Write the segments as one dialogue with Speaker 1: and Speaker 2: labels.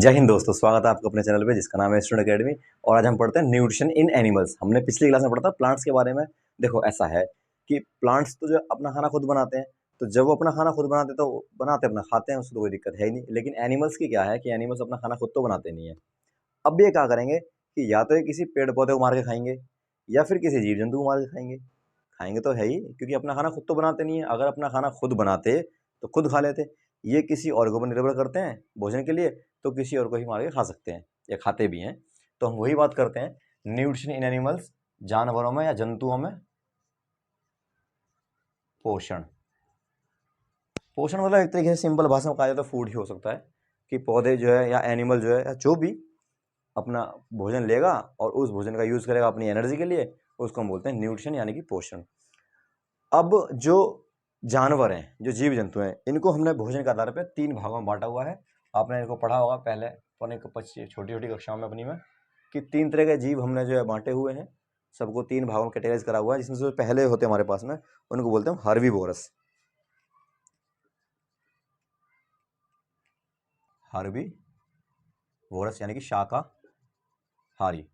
Speaker 1: जय हिंद दोस्तों, स्वागत है आपका अपने चैनल पे जिसका नाम है स्टूडेंट अकेडमी। और आज हम पढ़ते हैं न्यूट्रिशन इन एनिमल्स। हमने पिछली क्लास में पढ़ा था प्लांट्स के बारे में। देखो ऐसा है कि प्लांट्स तो जो अपना खाना खुद बनाते हैं, तो जब वो अपना खाना खुद बनाते हैं तो बनाते अपना खाते हैं, उसको तो कोई दिक्कत है ही नहीं। लेकिन एनिमल्स की क्या है कि एनिमल्स अपना खाना खुद तो बनाते नहीं है। अब ये क्या करेंगे कि या तो ये किसी पेड़ पौधे को मार के खाएंगे या फिर किसी जीव जंतु को मार के खाएंगे। खाएंगे तो है ही, क्योंकि अपना खाना खुद तो बनाते नहीं है। अगर अपना खाना खुद बनाते तो खुद खा लेते। ये किसी और के ऊपर निर्भर करते हैं भोजन के लिए, तो किसी और को ही मार के खा सकते हैं या खाते भी हैं। तो हम वही बात करते हैं, न्यूट्रिशन इन एनिमल्स, जानवरों में या जंतुओं में पोषण। पोषण मतलब एक तरीके से सिंपल भाषा में कहा जाए तो फूड ही हो सकता है, कि पौधे जो है या एनिमल जो है या जो भी अपना भोजन लेगा और उस भोजन का यूज करेगा अपनी एनर्जी के लिए, उसको हम बोलते हैं न्यूट्रिशन यानी कि पोषण। अब जो जानवर हैं, जो जीव जंतु हैं, इनको हमने भोजन के आधार पर 3 भागों में बांटा हुआ है। आपने इनको पढ़ा होगा पहले छोटी छोटी कक्षाओं में अपनी में, कि 3 तरह के जीव हमने जो है बांटे हुए हैं। सबको 3 भागों में कैटेगराइज करा हुआ है, जिसमें जो पहले होते हैं हमारे पास में, उनको बोलते हैं हर्बीवोरस। हर्बीवोरस यानी कि शाकाहारी।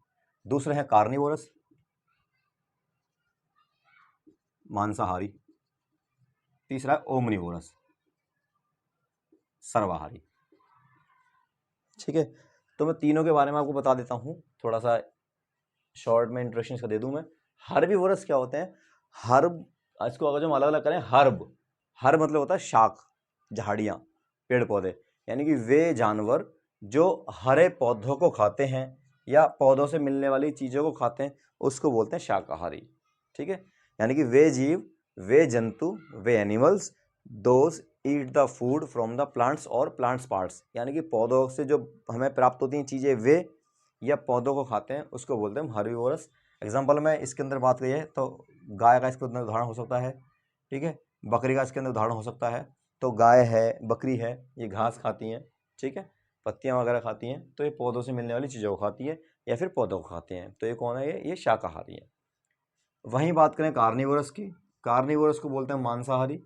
Speaker 1: दूसरे हैं कार्निवोरस, मांसाहारी। तीसरा है ओमनिवोरस, सर्वाहारी। ठीक है, तो मैं तीनों के बारे में आपको बता देता हूँ, थोड़ा सा शॉर्ट में इंट्रोडक्शन इसका दे दूं मैं। हर्बीवोरस क्या होते हैं? हर्ब, इसको अगर जो हम अलग अलग करें, हर्ब मतलब होता है शाक, झाड़ियाँ, पेड़ पौधे, यानी कि वे जानवर जो हरे पौधों को खाते हैं या पौधों से मिलने वाली चीज़ों को खाते हैं, उसको बोलते हैं शाकाहारी। ठीक है, यानी कि वे जीव, वे जंतु, वे animals those eat the food from the plants और प्लांट्स पार्ट्स, यानी कि पौधों से जो हमें प्राप्त होती हैं चीज़ें वे या पौधों को खाते हैं, उसको बोलते हैं हर्बीवोरस। एग्जाम्पल में इसके अंदर बात करिए तो गाय का इसके अंदर उदाहरण हो सकता है। ठीक है, बकरी का इसके अंदर उदाहरण हो सकता है। तो गाय है, बकरी है, ये घास खाती हैं, ठीक है, पत्तियां वगैरह खाती हैं, तो ये पौधों से मिलने वाली चीज़ों को खाती है या फिर पौधों को खाते हैं, तो ये कौन है? ये शाकाहारी है। वहीं बात करें कार्निवोरस की, कार्निवोरस को बोलते हैं मांसाहारी।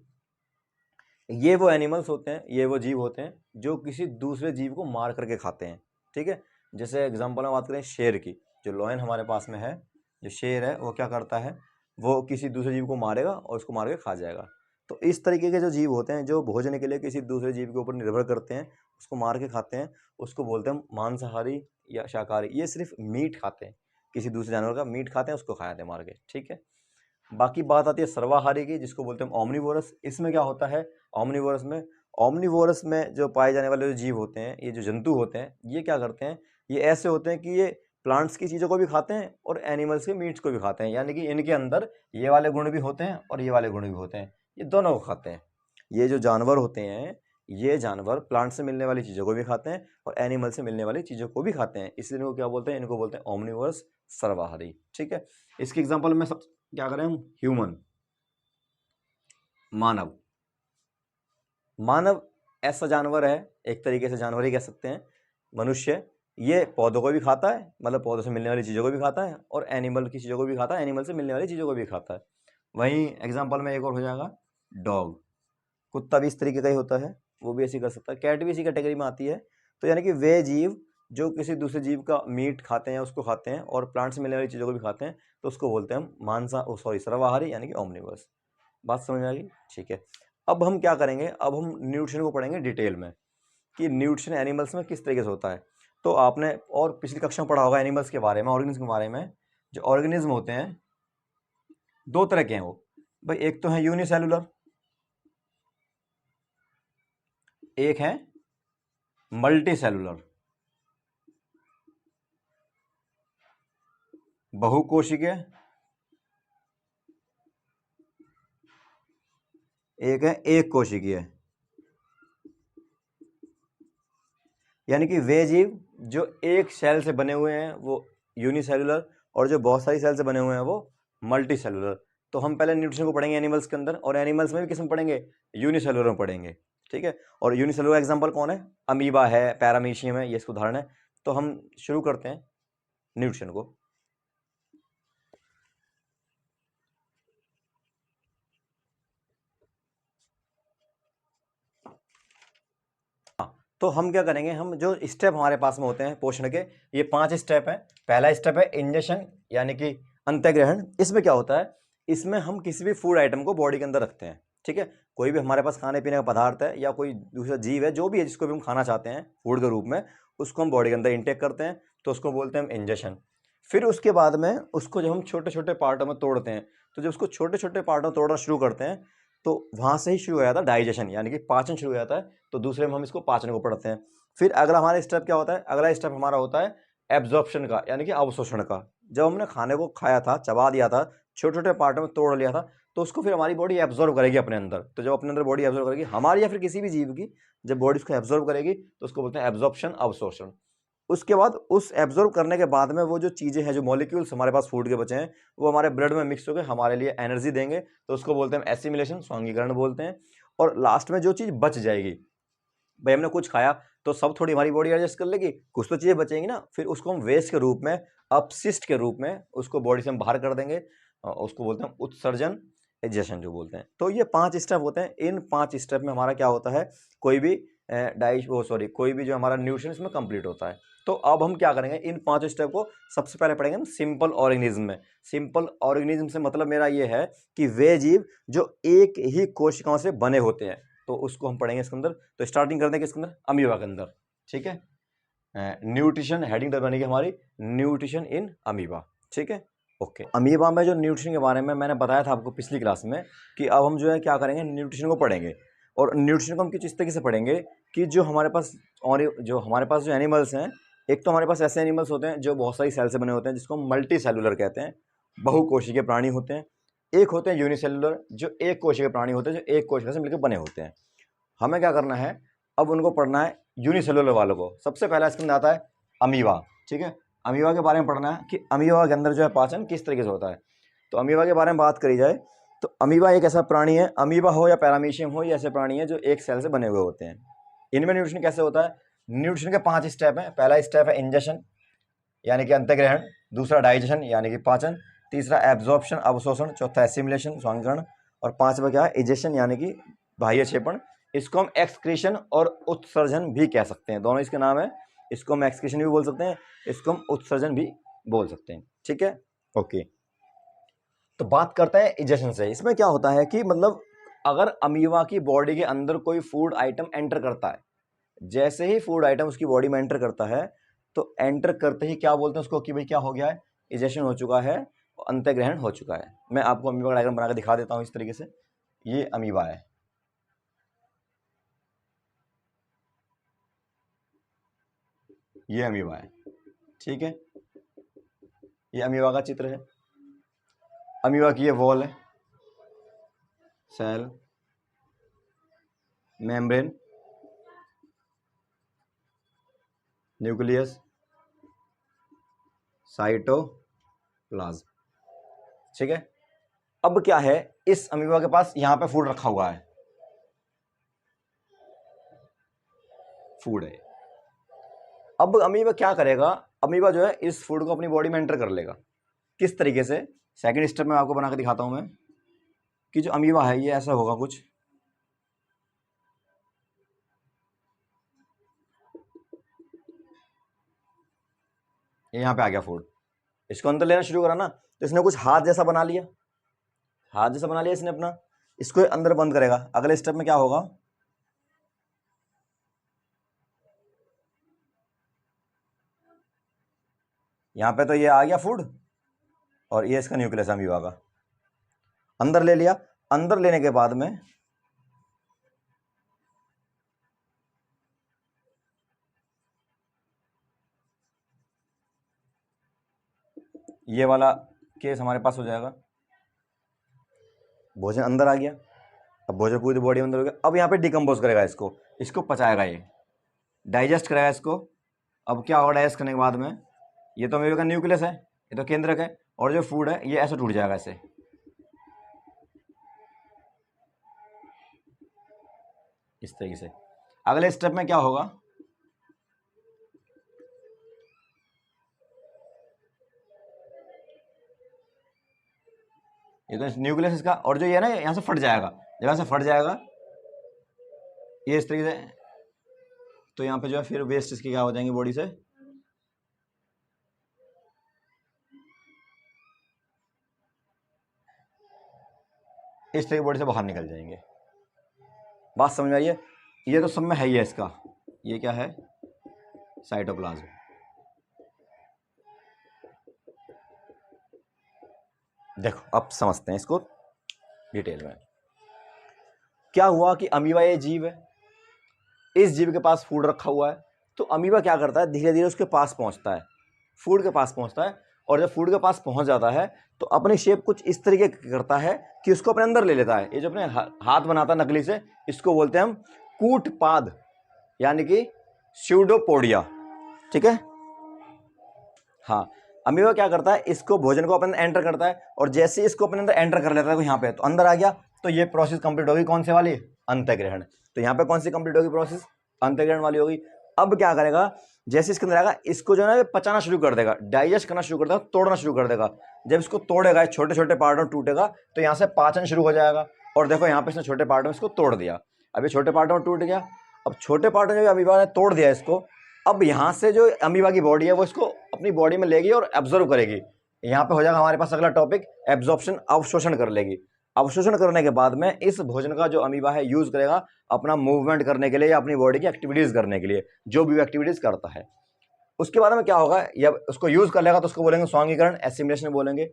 Speaker 1: ये वो एनिमल्स होते हैं, ये वो जीव होते हैं जो किसी दूसरे जीव को मार करके खाते हैं। ठीक है, जैसे एग्जांपल में बात करें शेर की, जो लॉयन हमारे पास में है, जो शेर है वो क्या करता है, वो किसी दूसरे जीव को मारेगा और उसको मार के खा जाएगा। तो इस तरीके के जो जीव होते हैं जो भोजन के लिए किसी दूसरे जीव के ऊपर निर्भर करते हैं, उसको मार के खाते हैं, उसको बोलते हैं मांसाहारी या शाकाहारी। ये सिर्फ मीट खाते हैं, किसी दूसरे जानवर का मीट खाते हैं, उसको खा जाते हैं मार के। ठीक है, बाकी बात आती है सर्वाहारी की, जिसको बोलते हैं ओमनिवोरस। इसमें क्या होता है? ओमनिवोरस में जो पाए जाने वाले जो जीव होते हैं, ये जो जंतु होते हैं, ये क्या करते हैं, ये ऐसे होते हैं कि ये प्लांट्स की चीज़ों को भी खाते हैं और एनिमल्स के मीट्स को भी खाते हैं, यानी कि इनके अंदर ये वाले गुण भी होते हैं और ये वाले गुण भी होते हैं, ये दोनों को खाते हैं। ये जो जानवर होते हैं, ये जानवर प्लांट से मिलने वाली चीज़ों को भी खाते हैं और एनिमल से मिलने वाली चीज़ों को भी खाते हैं, इसलिए इनको क्या बोलते हैं? इनको बोलते हैं ओमनिवोरस, सर्वाहारी। ठीक है, इसकी एग्जाम्पल में सब क्या करें हम? ह्यूमन, मानव। मानव ऐसा जानवर है, एक तरीके से जानवर ही कह सकते हैं, मनुष्य। ये पौधों को भी खाता है, मतलब पौधों से मिलने वाली चीज़ों को भी खाता है, और एनिमल की चीज़ों को भी खाता है, एनिमल से मिलने वाली चीज़ों को भी खाता है। वहीं एग्जाम्पल में एक और हो जाएगा डॉग। कुत्ता भी इस तरीके का ही होता है, वो भी ऐसी कर सकता है। कैट भी इसी कैटेगरी में आती है। तो यानी कि वे जीव जो किसी दूसरे जीव का मीट खाते हैं, उसको खाते हैं, और प्लांट से मिलने वाली चीज़ों को भी खाते हैं, तो उसको बोलते हैं सर्वाहारी यानी कि ओमनिवर्स। बात समझ में आ गई? ठीक है, अब हम क्या करेंगे, अब हम न्यूट्रिशन को पढ़ेंगे डिटेल में, कि न्यूट्रिशन एनिमल्स में किस तरीके से होता है। तो आपने और पिछली कक्षा में पढ़ा होगा एनिमल्स के बारे में, ऑर्गेनिज्म के बारे में। जो ऑर्गेनिज्म होते हैं, 2 तरह के हैं वो भाई। एक तो है यूनिसेलुलर, एक है मल्टी सेलुलर, बहुकोशिकीय, एक है एक कोशिकीय। यानी कि वे जीव जो एक सेल से बने हुए हैं वो यूनिसेलुलर, और जो बहुत सारी सेल से बने हुए हैं वो मल्टी सेलुलर। तो हम पहले न्यूट्रिशन को पढ़ेंगे एनिमल्स के अंदर, और एनिमल्स में भी किस्म पढ़ेंगे, यूनिसेलुलर में पढ़ेंगे। ठीक है, और यूनिसेलुलर एग्जांपल कौन है? अमीबा है, पैरामीशियम है, ये इसका उदाहरण है। तो हम शुरू करते हैं न्यूट्रिशन को। तो हम क्या करेंगे, हम जो स्टेप हमारे पास में होते हैं पोषण के, ये 5 स्टेप हैं। पहला स्टेप है इंजेक्शन यानी कि अंतःग्रहण। इसमें क्या होता है, इसमें हम किसी भी फूड आइटम को बॉडी के अंदर रखते हैं, ठीक है। कोई भी हमारे पास खाने पीने का पदार्थ है या कोई दूसरा जीव है, जो भी है जिसको भी हम खाना चाहते हैं फूड के रूप में, उसको हम बॉडी के अंदर इंटेक करते हैं, तो उसको बोलते हैं हम इंजेक्शन। फिर उसके बाद में उसको जब हम छोटे छोटे पार्टों में तोड़ते हैं, तो जब उसको छोटे छोटे पार्टों में तोड़ना शुरू करते हैं, तो वहाँ से ही शुरू हो जाता है डाइजेशन यानी कि पाचन शुरू हो जाता है। तो दूसरे में हम इसको पाचन को पढ़ते हैं। फिर अगला हमारा स्टेप क्या होता है, अगला स्टेप हमारा होता है एब्जॉर्प्शन का यानी कि अवशोषण का। जब हमने खाने को खाया था, चबा दिया था, छोटे छोटे पार्टों में तोड़ लिया था, तो उसको फिर हमारी बॉडी एब्जॉर्व करेगी अपने अंदर। तो जब अपने अंदर बॉडी एब्जॉर्व करेगी हमारी या फिर किसी भी जीव की, जब बॉडी उसको एब्जॉर्व करेगी तो उसको बोलते हैं एब्जॉर्प्शन, अवशोषण। उसके बाद उस एब्जॉर्व करने के बाद में वो जो चीज़ें हैं, जो मॉलिक्यूल्स हमारे पास फूड के बचे हैं, वो हमारे ब्लड में मिक्स होकर हमारे लिए एनर्जी देंगे, तो उसको बोलते हैं एसिमिलेशन, स्वांगीकरण बोलते हैं। और लास्ट में जो चीज़ बच जाएगी, भाई हमने कुछ खाया तो सब थोड़ी हमारी बॉडी एडजस्ट कर लेगी, कुछ तो चीज़ें बचेंगी ना, फिर उसको हम वेस्ट के रूप में, अपशिष्ट के रूप में उसको बॉडी से हम बाहर कर देंगे, उसको बोलते हैं उत्सर्जन, एजेशन जो बोलते हैं। तो ये 5 स्टेप होते हैं। इन 5 स्टेप में हमारा क्या होता है, कोई भी कोई भी जो हमारा न्यूट्रिशन इसमें कंप्लीट होता है। तो अब हम क्या करेंगे, इन 5 स्टेप को सबसे पहले पढ़ेंगे हम सिंपल ऑर्गेनिज्म में। सिंपल ऑर्गेनिज्म से मतलब मेरा ये है कि वे जीव जो एक ही कोशिकाओं से बने होते हैं, तो उसको हम पढ़ेंगे इसके अंदर। तो स्टार्टिंग करते हैं किसके अंदर, अमीबा के अंदर, ठीक है। न्यूट्रिशन हेडिंग बनेगी हमारी, न्यूट्रिशन इन अमीबा, ठीक है, ओके। अमीबा में जो न्यूट्रिशन के बारे में मैंने बताया था आपको पिछली क्लास में, कि अब हम जो है क्या करेंगे, न्यूट्रिशन को पढ़ेंगे। और न्यूट्रिशन को हम किस तरीके से पढ़ेंगे कि जो हमारे पास जो एनिमल्स हैं, एक तो हमारे पास ऐसे एनिमल्स होते हैं जो बहुत सारी सेल से बने होते हैं, जिसको हम मल्टी सेलुलर कहते हैं, बहुकोशिकीय प्राणी होते हैं। एक होते हैं यूनिसेलुलर, जो एक कोशिकीय प्राणी होते हैं, जो एक कोशिका से मिलकर बने होते हैं। हमें क्या करना है, अब उनको पढ़ना है यूनिसेलुलर वालों को। सबसे पहला इसके अंदर आता है अमीबा, ठीक है। अमीबा के बारे में पढ़ना है कि अमीबा के अंदर जो है पाचन किस तरीके से होता है। तो अमीबा के बारे में बात करी जाए तो अमीबा एक ऐसा प्राणी है, अमीबा हो या पैरामीशियम हो, ये ऐसे प्राणी है जो एक सेल से बने हुए होते हैं। इनमें न्यूट्रिशन कैसे होता है, न्यूट्रिशन के 5 स्टेप हैं। पहला स्टेप है इंजेक्शन यानी कि अंतःग्रहण, दूसरा डाइजेशन यानी कि पाचन, तीसरा एब्जॉर्प्शन अवशोषण, चौथा एसिमिलेशन स्वांगीकरण, और पांचवा क्या है, इजेशन यानी कि बाह्य क्षेपण। इसको हम एक्सक्रीशन और उत्सर्जन भी कह सकते हैं, दोनों इसके नाम है। इसको हम एक्सक्रीशन भी बोल सकते हैं, इसको हम उत्सर्जन भी बोल सकते हैं, ठीक है, ओके। तो बात करते हैं इजेशन से। इसमें क्या होता है कि मतलब अगर अमीबा की बॉडी के अंदर कोई फूड आइटम एंटर करता है, जैसे ही फूड आइटम उसकी बॉडी में एंटर करता है, तो एंटर करते ही क्या बोलते हैं उसको कि भाई क्या हो गया है, इजेशन हो चुका है, अंतःग्रहण हो चुका है। मैं आपको अमीबा का डायग्राम बनाकर दिखा देता हूं इस तरीके से। ये अमीबा है, ये अमीबा है, ठीक है। ये अमीबा का चित्र है। अमीबा की ये वॉल है, सेल, मेम्ब्रेन, न्यूक्लियस, साइटोप्लाज्म, ठीक है। अब क्या है, इस अमीबा के पास यहां पे फूड रखा हुआ है, फूड है। अब अमीबा क्या करेगा, अमीबा जो है इस फूड को अपनी बॉडी में एंटर कर लेगा। किस तरीके से, सेकंड स्टेप में आपको बना के दिखाता हूं मैं कि जो अमीबा है ये ऐसा होगा कुछ, ये यहां पे आ गया फूड, इसको अंदर लेना शुरू करा ना, तो इसने कुछ हाथ जैसा बना लिया, हाथ जैसा बना लिया इसने अपना, इसको अंदर बंद करेगा। अगले स्टेप में क्या होगा, यहां पे तो ये आ गया फूड, और ये इसका न्यूक्लियस अमीबा का, अंदर ले लिया। अंदर लेने के बाद में ये वाला केस हमारे पास हो जाएगा, भोजन अंदर आ गया। अब भोजन पूरी बॉडी अंदर हो गया। अब यहाँ पे डिकम्पोज करेगा इसको, इसको पचाएगा, ये डाइजेस्ट करेगा इसको। अब क्या होगा डाइजेस्ट करने के बाद में, ये तो अमीबा का न्यूक्लियस है, ये तो केंद्रक है, और जो फूड है ये ऐसे टूट जाएगा ऐसे, इस तरीके से। अगले स्टेप में क्या होगा, ये तो न्यूक्लियस इसका, और जो ये ना यहाँ से फट जाएगा, जब यहाँ से फट जाएगा ये इस तरीके से तो यहाँ पे जो है फिर वेस्ट इसकी क्या हो जाएंगी बॉडी से, इस तरह की बॉडी से बाहर निकल जाएंगे। बात समझ में आई है? ये तो सब में है ही है इसका। ये क्या है, साइटोप्लाज्म। देखो अब समझते हैं इसको डिटेल में। क्या हुआ कि अमीबा ये जीव है, इस जीव के पास फूड रखा हुआ है, तो अमीबा क्या करता है, धीरे धीरे उसके पास पहुंचता है, फूड के पास पहुंचता है, और जब फूड के पास पहुंच जाता है तो अपनी शेप कुछ इस तरीके करता है कि उसको अपने अंदर ले लेता है। ये जो अपने हाथ बनाता है नकली से, इसको बोलते हैं हम कूटपाद, यानी कि स्यूडोपोडिया। ठीक है, हाँ। अमीबा क्या करता है, इसको भोजन को अपने अंदर एंटर करता है, और जैसे इसको अपने अंदर एंटर कर लेता है, यहाँ पे तो अंदर आ गया, तो ये प्रोसेस कंप्लीट होगी कौन से वाली, अंतःग्रहण। तो यहाँ पे कौन सी कंप्लीट होगी प्रोसेस, अंतःग्रहण वाली होगी। अब क्या करेगा, जैसे इसके अंदर आएगा, इसको जो है ना पचाना शुरू कर देगा, डाइजेस्ट करना शुरू कर देगा, तोड़ना शुरू कर देगा। जब इसको तोड़ेगा, छोटे छोटे पार्टों में टूटेगा, तो यहाँ से पाचन शुरू हो जाएगा। और देखो यहाँ पे इसने छोटे पार्टों में इसको तोड़ दिया, अब ये छोटे पार्टों में टूट गया। अब छोटे पार्टों में अमीबा ने तोड़ दिया इसको, अब यहाँ से जो अमीबा की बॉडी है वो इसको अपनी बॉडी में लेगी और एब्जॉर्व करेगी। यहाँ पे हो जाएगा हमारे पास अगला टॉपिक, एब्जॉर्प्शन, अवशोषण कर लेगी। अवशोषण करने के बाद में इस भोजन का जो अमीबा है यूज करेगा अपना मूवमेंट करने के लिए या अपनी बॉडी की एक्टिविटीज करने के लिए, जो भी एक्टिविटीज करता है। उसके बाद में क्या होगा, या उसको यूज कर लेगा तो उसको बोलेंगे स्वांगीकरण, एसिमिलेशन बोलेंगे।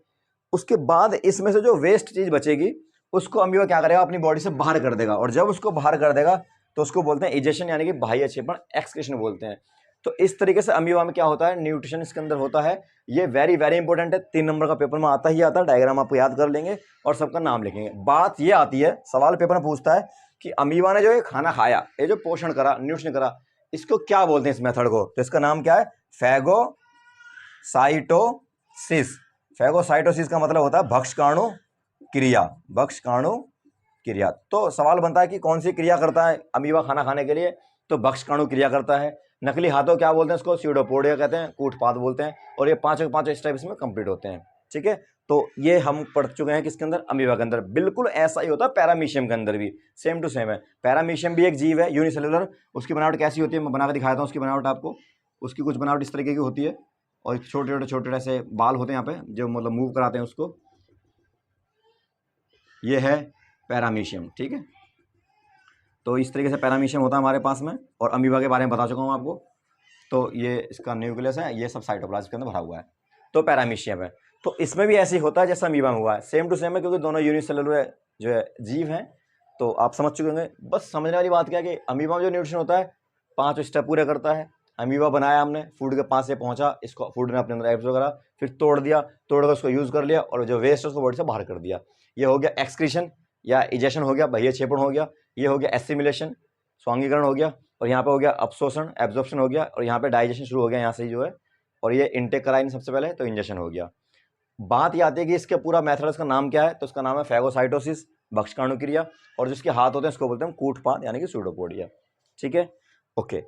Speaker 1: उसके बाद इसमें से जो वेस्ट चीज बचेगी उसको अमीबा क्या करेगा, अपनी बॉडी से बाहर कर देगा, और जब उसको बाहर कर देगा तो उसको बोलते हैं इजेशन, यानी कि बाह्य क्षेपण, एक्सक्रीशन बोलते हैं। तो इस तरीके से अमीबा में क्या होता है, न्यूट्रिशन इसके अंदर होता है। ये वेरी वेरी इंपॉर्टेंट है, 3 नंबर का पेपर में आता ही आता है। डायग्राम आपको याद कर लेंगे और सबका नाम लिखेंगे। बात ये आती है, सवाल पेपर में पूछता है कि अमीबा ने जो ये खाना खाया, ये जो पोषण करा, न्यूट्रिशन करा, इसको क्या बोलते हैं इस मेथड को, तो इसका नाम क्या है, फैगोसाइटोसिस। फैगोसाइटोसिस का मतलब होता है भक्षकाणु क्रिया, भक्षकाणु क्रिया। तो सवाल बनता है कि कौन सी क्रिया करता है अमीबा खाना खाने के लिए, तो भक्षकाणु क्रिया करता है। नकली हाथों क्या बोलते हैं उसको, स्यूडोपोडिया कहते हैं, कूटपाद बोलते हैं, और ये 5 के 5 स्टेप इसमें कंप्लीट होते हैं। ठीक है, तो ये हम पढ़ चुके हैं किसके अंदर, अमीबा के अंदर। बिल्कुल ऐसा ही होता है पैरामीशियम के अंदर भी, सेम टू सेम है। पैरामीशियम भी एक जीव है, यूनिसेलुलर। उसकी बनावट कैसी होती है, मैं बना के दिखाता हूँ उसकी बनावट आपको। उसकी कुछ बनावट इस तरीके की होती है, और छोटे छोटे ऐसे बाल होते हैं यहाँ पे, जो मतलब मूव कराते हैं उसको। ये है पैरामीशियम। ठीक है, तो इस तरीके से पैरामीशियम होता है हमारे पास में, और अमीबा के बारे में बता चुका हूँ आपको। तो ये इसका न्यूक्लियस है, ये सब साइटोप्लाज्म के अंदर भरा हुआ है, तो पैरामीशियम है। तो इसमें भी ऐसे ही होता है जैसा अमीबा में हुआ है, सेम टू सेम है, क्योंकि दोनों यूनिसेलुलर जो है जीव हैं। तो आप समझ चुके होंगे। बस समझने वाली बात क्या है कि अमीबा में जो न्यूट्रिशन होता है 5 स्टेप पूरे करता है। अमीबा बनाया हमने, फूड के पास से पहुंचा, इसको फूड ने अपने अंदर एब्जॉर्ब करा, फिर तोड़ दिया, तोड़कर उसको यूज कर लिया, और जो वेस्ट है उसको बॉडी से बाहर कर दिया। ये हो गया एक्सक्रीशन या इजेशन हो गया, बाह्य क्षेपण हो गया। ये हो गया एसिमिलेशन, स्वांगीकरण हो गया, और यहाँ पे हो गया अपशोषण, एब्जॉर्प्शन हो गया, और यहाँ पे डाइजेशन शुरू हो गया यहाँ से ही जो है, और ये इनटेक कराइन सबसे पहले, तो इंजेक्शन हो गया। बात ये आती है कि इसके पूरा मेथड, इसका नाम क्या है, तो इसका नाम है फैगोसाइटोसिस, भक्षकाणु क्रिया, और जिसके हाथ होते हैं उसको बोलते हैं कूटपाद, यानी कि स्यूडोपोडिया। ठीक है, ओके।